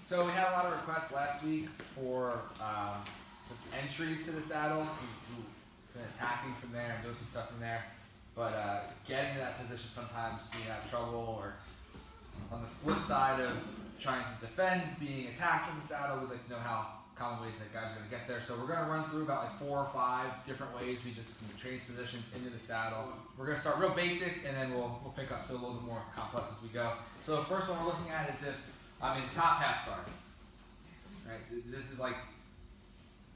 So we had a lot of requests last week for some entries to the saddle, attacking from there and doing some stuff from there. But getting to that position sometimes we have trouble, or on the flip side of trying to defend, being attacked from the saddle, we'd like to know how common ways that guys are going to get there. So we're going to run through about like 4 or 5 different ways we just change positions into the saddle. We're going to start real basic, and then we'll pick up to a little bit more complex as we go. So the first one we're looking at is if I'm in top half guard. Right? This is like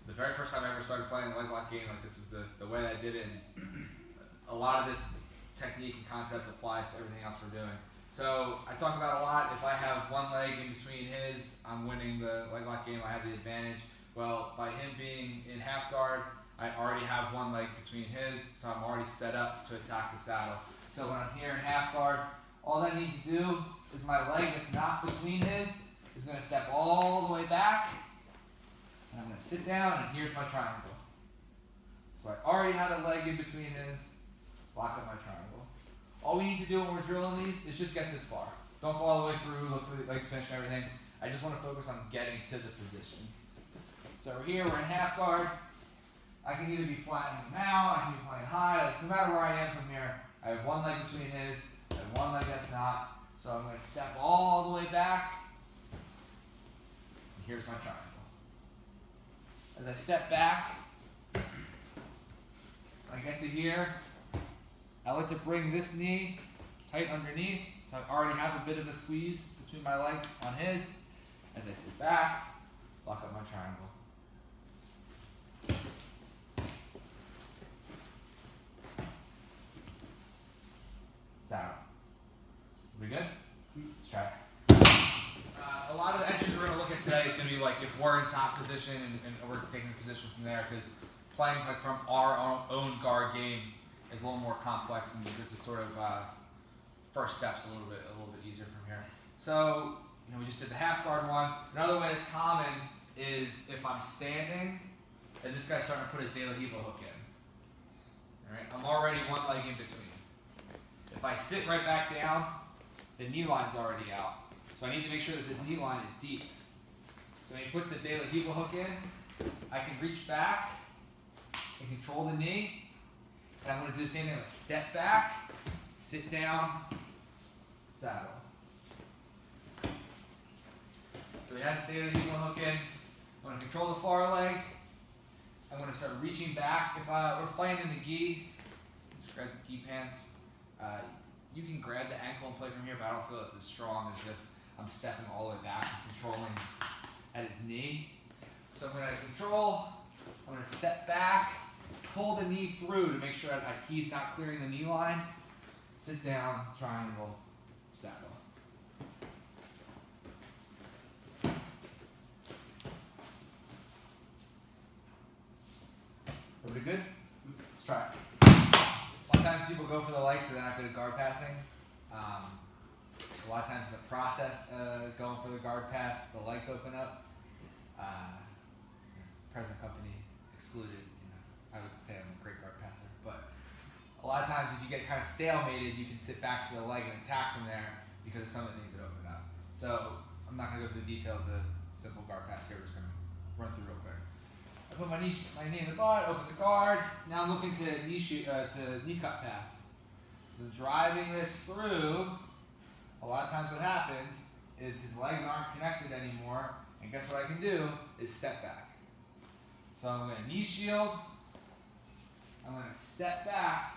the very first time I ever started playing a leg lock game. Like, this is the way I did it. And a lot of this technique and concept applies to everything else we're doing. So I talk about a lot, if I have one leg in between his, I'm winning the leg lock game, I have the advantage. Well, by him being in half guard, I already have one leg between his, so I'm already set up to attack the saddle. So when I'm here in half guard, all I need to do is my leg that's not between his is going to step all the way back, and I'm going to sit down, and here's my triangle. So I already had a leg in between his, lock up my triangle. All we need to do when we're drilling these is just get this far. Don't go all the way through, look for the finish and everything. I just want to focus on getting to the position. So we're here, we're in half guard. I can either be flattening him out, I can be playing high. Like, no matter where I am from here, I have one leg between his, I have one leg that's not. So I'm going to step all the way back. And here's my triangle. As I step back, when I get to here, I like to bring this knee tight underneath, so I already have a bit of a squeeze between my legs on his. As I sit back, lock up my triangle. Saddle. We good? Let's try it. A lot of the entries we're going to look at today is going to be like if we're in top position and we're taking a position from there, because playing like from our own guard game is a little more complex, and this is sort of first steps a little bit easier from here. So we just did the half guard one. Another way that's common is if I'm standing and this guy's starting to put a De La Riva hook in. All right, I'm already one leg in between. If I sit right back down, the knee line's already out. So I need to make sure that this knee line is deep. So when he puts the De La Riva hook in, I can reach back and control the knee. And I'm going to do the same thing. I'm going to step back, sit down, saddle. So he has the De La Riva hook in. I'm going to control the far leg. I'm going to start reaching back. If we're playing in the gi, just grab the gi pants. You can grab the ankle and play from here, but I don't feel it's as strong as if I'm stepping all the way back and controlling at his knee. So I'm going to control. I'm going to step back. Pull the knee through to make sure that he's not clearing the knee line. Sit down, triangle, saddle. Everybody good? Let's try it. Sometimes people go for the legs so they're not good at guard passing. A lot of times in the process going for the guard pass, the legs open up. Present company excluded. I would say I'm a great guard passer, but a lot of times if you get kind of stalemated, you can sit back to the leg and attack from there because of some of the things that open up. So I'm not going to go through the details of simple guard pass here. We're just going to run through real quick. I put my knee in the butt, open the guard. Now I'm looking to knee cut pass. So driving this through, a lot of times what happens is his legs aren't connected anymore, and guess what I can do is step back. So I'm going to knee shield. I'm going to step back.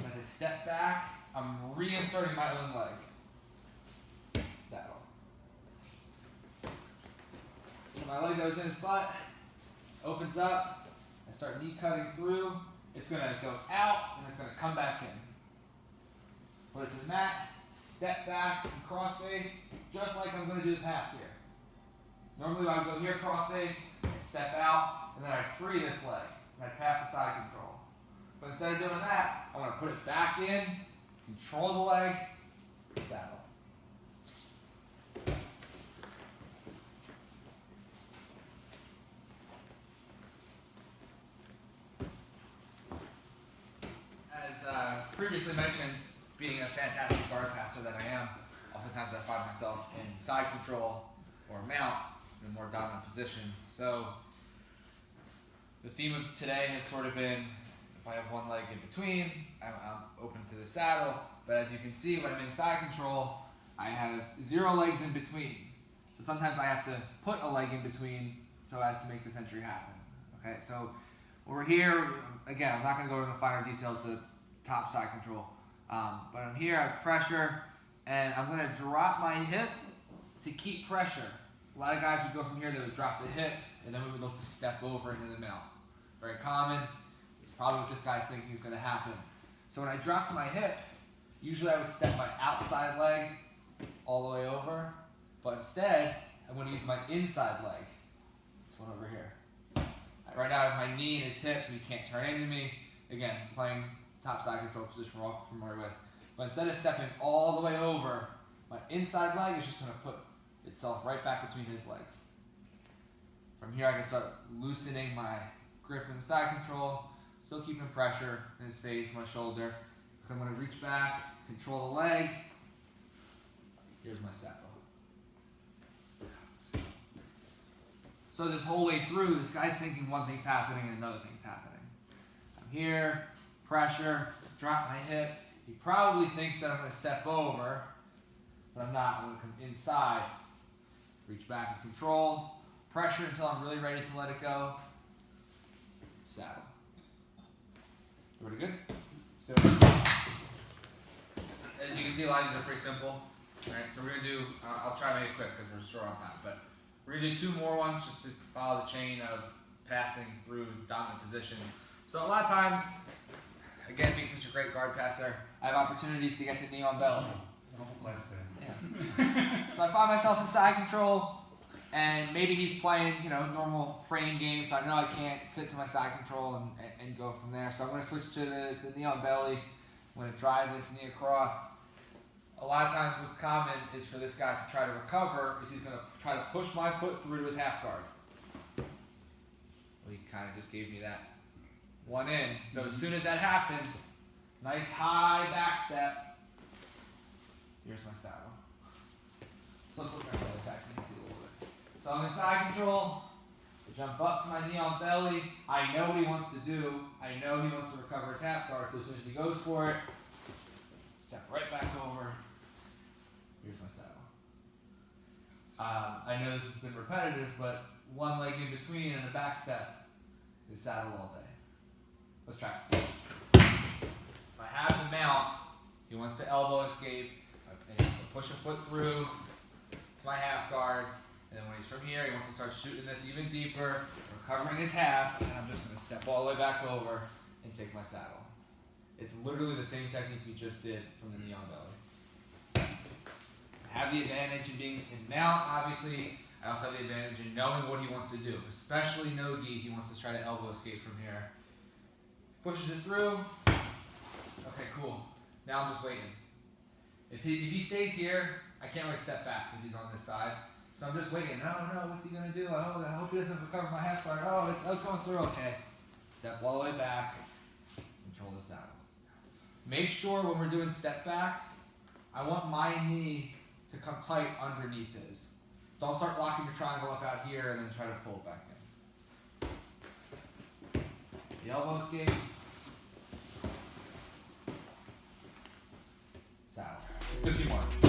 As I step back, I'm reinserting my own leg. Saddle. So my leg goes in his butt, opens up. I start knee cutting through. It's going to go out, and it's going to come back in. Put it to the mat, step back and cross face, just like I'm going to do the pass here. Normally I would go here cross face, step out, and then I free this leg, and I pass the side control. But instead of doing that, I want to put it back in, control the leg, saddle. As previously mentioned, being a fantastic guard passer that I am, oftentimes I find myself in side control or mount, dominant position. So the theme of today has sort of been, if I have one leg in between, I'm open to the saddle. But as you can see, when I'm in side control, I have 0 legs in between. So sometimes I have to put a leg in between so as to make this entry happen. Okay, so when we're here, again, I'm not going to go into the finer details of top side control. But I'm here, I have pressure, and I'm going to drop my hip to keep pressure. A lot of guys would go from here, they would drop the hip, and then we would look to step over into the mount. Very common. It's probably what this guy's thinking is going to happen. So when I drop to my hip, usually I would step my outside leg all the way over, but instead, I'm going to use my inside leg. This one over here. Right now I have my knee and his hip, so he can't turn into me. Again, playing top side control position we're all familiar with. But instead of stepping all the way over, my inside leg is just going to put itself right back between his legs. From here I can start loosening my grip in the side control, still keeping pressure in his face, my shoulder. So I'm going to reach back, control the leg. Here's my saddle. So this whole way through, this guy's thinking one thing's happening and another thing's happening. I'm here, pressure, drop my hip. He probably thinks that I'm going to step over, but I'm not. I'm going to come inside, reach back and control, pressure until I'm really ready to let it go. Saddle. Pretty good? So, as you can see, a lot of these are pretty simple. Alright, so we're going to do, I'll try to make it quick because we're short on time, but we're going to do 2 more ones just to follow the chain of passing through dominant positions. So a lot of times, again, being such a great guard passer, I have opportunities to get to knee on belly. Yeah. So I find myself in side control, and maybe he's playing, normal frame game, so I know I can't sit to my side control and go from there. So I'm going to switch to the knee on belly. I'm going to drive this knee across. A lot of times what's common is for this guy to try to recover, is he's going to try to push my foot through to his half guard. Well, he kind of just gave me that one in. So as soon as that happens, nice high back step. Here's my saddle. So let's look at the other side so you can see a little bit. So I'm in side control. I jump up to my knee on belly. I know what he wants to do. I know he wants to recover his half guard. So as soon as he goes for it, step right back over. Here's my saddle. I know this has been repetitive, but one leg in between and a back step is saddle all day. Let's try it. If I have the mount, he wants to elbow escape. And he wants to push a foot through to my half guard. And then when he's from here, he wants to start shooting this even deeper, recovering his half, and I'm just going to step all the way back over and take my saddle. It's literally the same technique we just did from the knee on belly. I have the advantage in being in mount, obviously. I also have the advantage in knowing what he wants to do, especially no-gi. He wants to try to elbow escape from here. Pushes it through. Okay, cool. Now I'm just waiting. If he stays here, I can't really step back because he's on this side. So I'm just waiting. No, what's he going to do? I hope he doesn't recover my half guard. Oh, it's going through. Okay. Step all the way back. Control the saddle. Make sure when we're doing step backs, I want my knee to come tight underneath his. Don't start locking your triangle up out here and then try to pull it back in. The elbow escapes. Saddle. Let's do a few more.